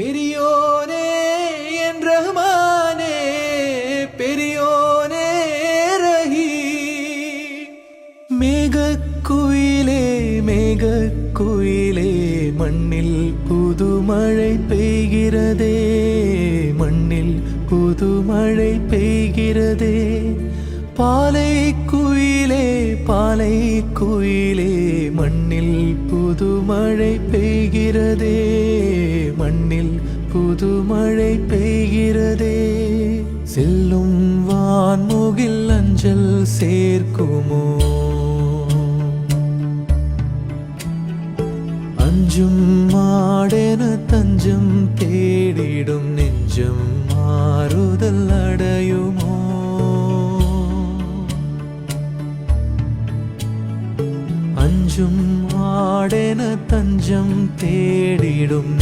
பெரியோனே என் ரஹ்மானே, பெரியோனே ரஹீம். மேகக்குயிலே மேகக்குயிலே, மண்ணில் புதுமழை பெய்கிறதே, மண்ணில் புதுமழை பெய்கிறதே. பாலை குயிலே பாலை குயிலே, மண்ணில் புதுமழை பெய்கிறதே, மண்ணில் புதுமழை பெய்கிறதே. செல்லும் வான்முகில் அஞ்சல் சேர்க்குமோ, அஞ்சும் மாடென தஞ்சம் தேடிடும் நெஞ்சம் மாறுதல் அடையுமோ. அஞ்சும் ஆடென தஞ்சம் தேடிடும்